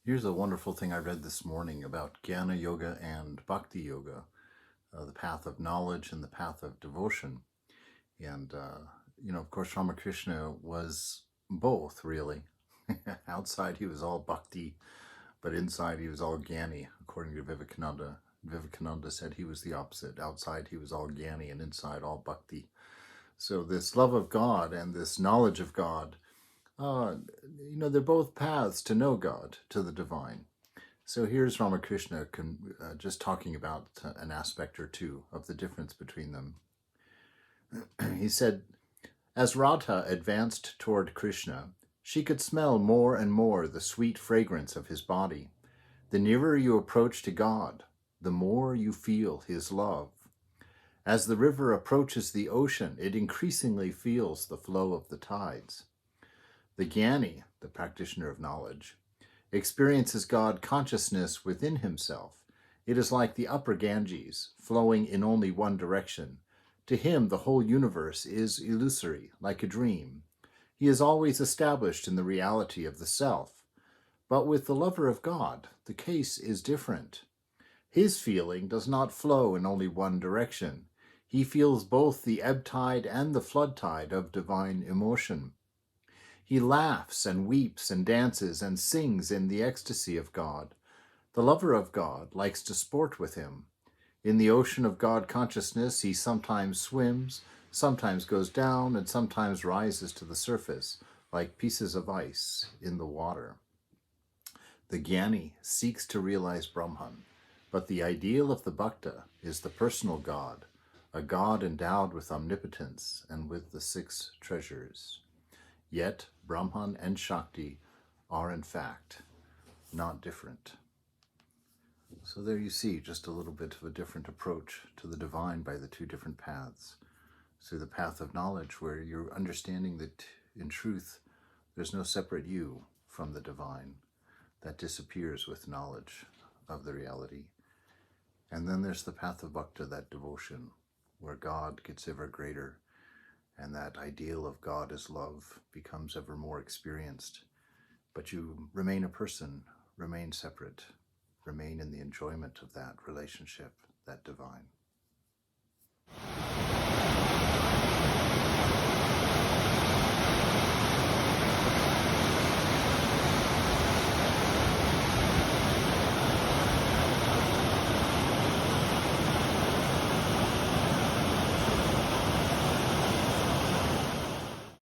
Here's a wonderful thing I read this morning about Jnana Yoga and Bhakti Yoga, the path of knowledge and the path of devotion. And, of course, Ramakrishna was both, really. Outside, he was all Bhakti, but inside, he was all Jnani, according to Vivekananda. Vivekananda said he was the opposite. Outside, he was all Jnani, and inside, all Bhakti. So, this love of God and this knowledge of God, they're both paths to know God, to the divine. So here's Ramakrishna just talking about an aspect or two of the difference between them. He said, as Radha advanced toward Krishna, she could smell more and more the sweet fragrance of his body. The nearer you approach to God, the more you feel his love. As the river approaches the ocean, it increasingly feels the flow of the tides. The Jnani, the practitioner of knowledge, experiences God consciousness within himself. It is like the upper Ganges, flowing in only one direction. To him, the whole universe is illusory, like a dream. He is always established in the reality of the self. But with the lover of God, the case is different. His feeling does not flow in only one direction. He feels both the ebb tide and the flood tide of divine emotion. He laughs and weeps and dances and sings in the ecstasy of God. The lover of God likes to sport with him. In the ocean of God consciousness, he sometimes swims, sometimes goes down, and sometimes rises to the surface, like pieces of ice in the water. The Jnani seeks to realize Brahman, but the ideal of the Bhakta is the personal God, a God endowed with omnipotence and with the six treasures. Yet Brahman and Shakti are in fact not different. So there you see just a little bit of a different approach to the divine by the two different paths. So the path of knowledge, where you're understanding that in truth there's no separate you from the divine. That disappears with knowledge of the reality. And then there's the path of bhakti, that devotion, where God gets ever greater, and that ideal of God as love becomes ever more experienced. But you remain a person, remain separate, remain in the enjoyment of that relationship, that divine.